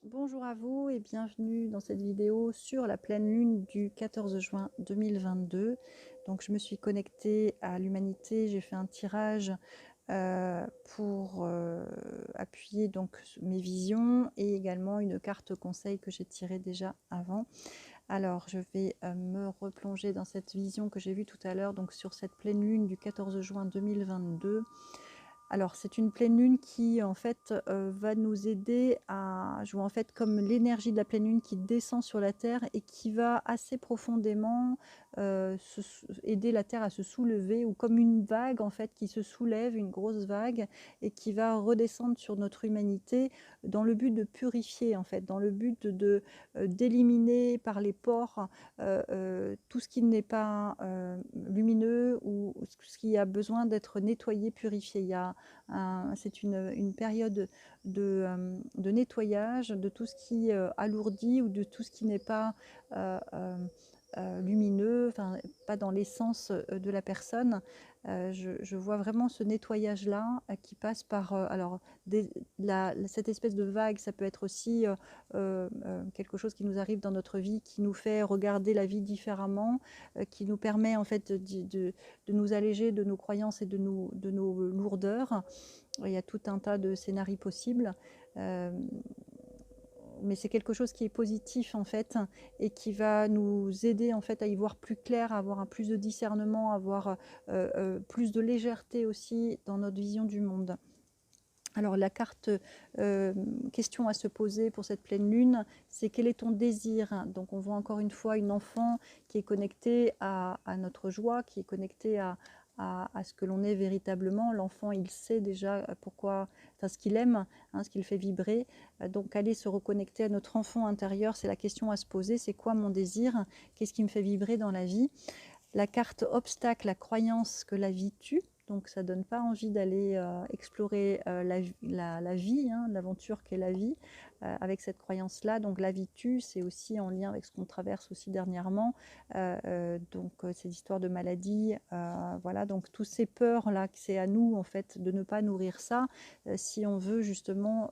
Bonjour à vous et bienvenue dans cette vidéo sur la pleine lune du 14 juin 2022. Donc je me suis connectée à l'humanité, j'ai fait un tirage pour appuyer donc mes visions et également une carte conseil que j'ai tirée déjà avant. Alors je vais me replonger dans cette vision que j'ai vue tout à l'heure, donc sur cette pleine lune du 14 juin 2022. Alors, c'est une pleine lune qui, en fait, va nous aider à jouer, en fait, comme l'énergie de la pleine lune qui descend sur la Terre et qui va assez profondément aider la Terre à se soulever, ou comme une vague, en fait, qui se soulève, une grosse vague, et qui va redescendre sur notre humanité dans le but de purifier, en fait, dans le but d'éliminer par les pores tout ce qui n'est pas lumineux ou ce qui a besoin d'être nettoyé, purifié. C'est une période de nettoyage de tout ce qui alourdit ou de tout ce qui n'est pas euh, euh, lumineux, enfin, pas dans l'essence de la personne. Je vois vraiment ce nettoyage-là qui passe par cette espèce de vague. Ça peut être aussi quelque chose qui nous arrive dans notre vie, qui nous fait regarder la vie différemment, qui nous permet en fait de nous alléger de nos croyances et de nos lourdeurs. Il y a tout un tas de scénarios possibles. Euh, mais c'est quelque chose qui est positif en fait et qui va nous aider en fait à y voir plus clair, à avoir un plus de discernement, à avoir plus de légèreté aussi dans notre vision du monde. Alors la carte question à se poser pour cette pleine lune, c'est quel est ton désir? Donc on voit encore une fois une enfant qui est connectée à notre joie, qui est connectée à ce que l'on est véritablement. L'enfant, il sait déjà pourquoi, enfin, ce qu'il aime, hein, ce qu'il fait vibrer. Donc aller se reconnecter à notre enfant intérieur, c'est la question à se poser. C'est quoi mon désir? Qu'est-ce qui me fait vibrer dans la vie? La carte obstacle, la croyance que la vie tue. Donc ça ne donne pas envie d'aller explorer la vie, hein, l'aventure qu'est la vie, avec cette croyance-là. Donc la vie tue, c'est aussi en lien avec ce qu'on traverse aussi dernièrement. Ces histoires de maladies, voilà. Donc tous ces peurs-là, c'est à nous en fait de ne pas nourrir ça si on veut justement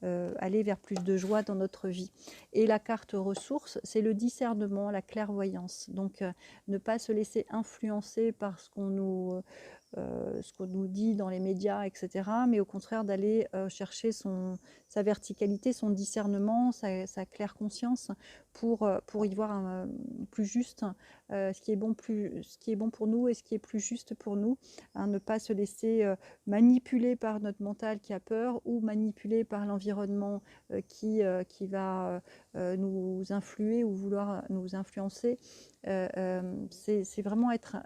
aller vers plus de joie dans notre vie. Et la carte ressources, c'est le discernement, la clairvoyance. Donc ne pas se laisser influencer par ce qu'on nous dit dans les médias, etc. Mais au contraire d'aller chercher sa verticalité, son discernement, sa claire conscience pour y voir plus juste ce qui est bon pour nous et ce qui est plus juste pour nous. Hein, ne pas se laisser manipuler par notre mental qui a peur ou manipuler par l'environnement qui va nous influer ou vouloir nous influencer. C'est vraiment être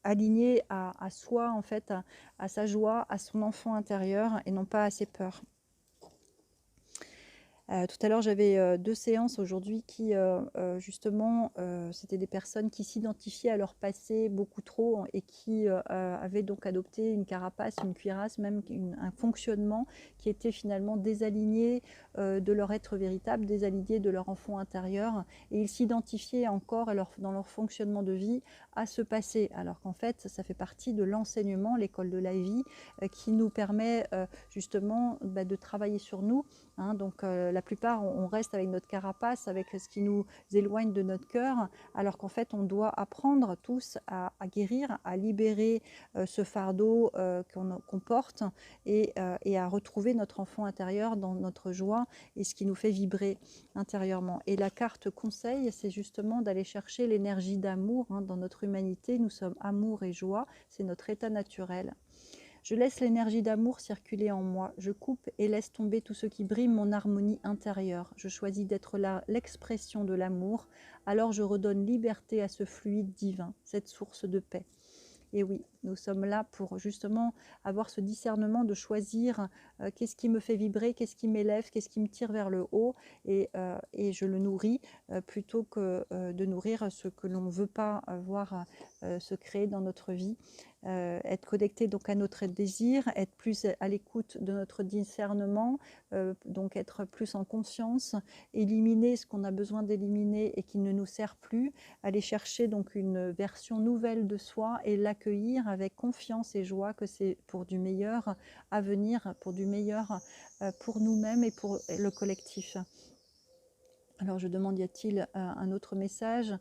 aligné à soi, en fait, à sa joie, à son enfant intérieur et non pas à ses peurs. Tout à l'heure, j'avais 2 séances aujourd'hui qui, justement, c'était des personnes qui s'identifiaient à leur passé beaucoup trop et qui, avaient donc adopté une carapace, une cuirasse, même un fonctionnement qui était finalement désaligné, de leur être véritable, désaligné de leur enfant intérieur, et ils s'identifiaient encore dans leur fonctionnement de vie à ce passé. Alors qu'en fait, ça fait partie de l'enseignement, l'école de la vie, qui nous permet, justement, de travailler sur nous. Hein, donc la plupart, on reste avec notre carapace, avec ce qui nous éloigne de notre cœur, alors qu'en fait, on doit apprendre tous à guérir, à libérer ce fardeau qu'on porte et à retrouver notre enfant intérieur dans notre joie et ce qui nous fait vibrer intérieurement. Et la carte conseil, c'est justement d'aller chercher l'énergie d'amour, hein, dans notre humanité. Nous sommes amour et joie, c'est notre état naturel. Je laisse l'énergie d'amour circuler en moi. Je coupe et laisse tomber tout ce qui brime mon harmonie intérieure. Je choisis d'être l'expression de l'amour. Alors je redonne liberté à ce fluide divin, cette source de paix. Et oui, nous sommes là pour justement avoir ce discernement de choisir qu'est-ce qui me fait vibrer, qu'est-ce qui m'élève, qu'est-ce qui me tire vers le haut, et je le nourris plutôt que de nourrir ce que l'on ne veut pas voir se créer dans notre vie. Être connecté donc à notre désir, être plus à l'écoute de notre discernement, donc être plus en conscience, éliminer ce qu'on a besoin d'éliminer et qui ne nous sert plus, aller chercher donc une version nouvelle de soi et l'accueillir avec confiance et joie que c'est pour du meilleur à venir, pour du meilleur pour nous-mêmes et pour le collectif. Alors je demande, y a-t-il un autre message?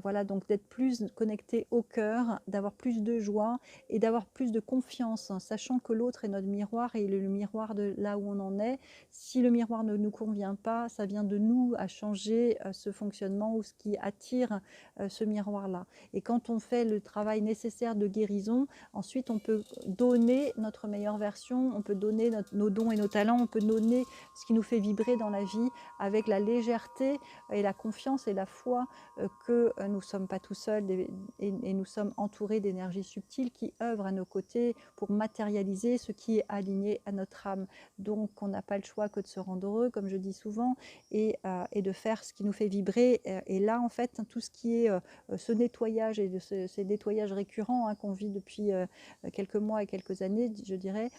Voilà, donc d'être plus connecté au cœur, d'avoir plus de joie et d'avoir plus de confiance, hein, sachant que l'autre est notre miroir et il est le miroir de là où on en est. Si le miroir ne nous convient pas, ça vient de nous à changer ce fonctionnement ou ce qui attire ce miroir-là. Et quand on fait le travail nécessaire de guérison, ensuite on peut donner notre meilleure version, on peut donner nos dons et nos talents, on peut donner ce qui nous fait vibrer dans la vie avec la légèreté et la confiance et la foi que nous ne sommes pas tout seuls et nous sommes entourés d'énergies subtiles qui œuvrent à nos côtés pour matérialiser ce qui est aligné à notre âme. Donc on n'a pas le choix que de se rendre heureux, comme je dis souvent, et de faire ce qui nous fait vibrer. Et là, en fait, tout ce qui est ce nettoyage et ces nettoyages récurrents hein, qu'on vit depuis quelques mois et quelques années, je dirais,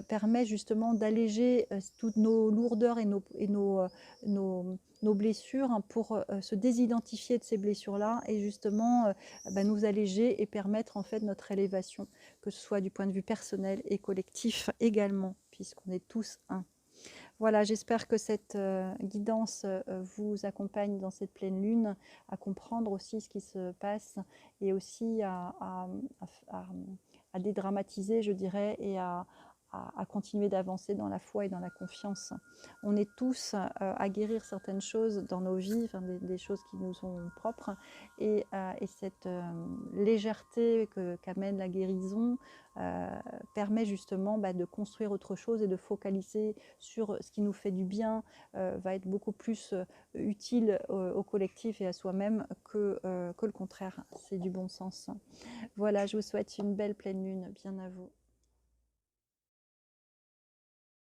permet justement d'alléger toutes nos lourdeurs et nos blessures hein, pour se désidentifier de ces blessures-là et justement nous alléger et permettre en fait notre élévation, que ce soit du point de vue personnel et collectif également, puisqu'on est tous un. Voilà, j'espère que cette guidance vous accompagne dans cette pleine lune, à comprendre aussi ce qui se passe et aussi à dédramatiser, je dirais, et à continuer d'avancer dans la foi et dans la confiance. On est tous à guérir certaines choses dans nos vies, enfin, des choses qui nous sont propres, et cette légèreté qu'amène la guérison permet justement de construire autre chose et de focaliser sur ce qui nous fait du bien, va être beaucoup plus utile au collectif et à soi-même que le contraire. C'est du bon sens. Voilà, je vous souhaite une belle pleine lune. Bien à vous.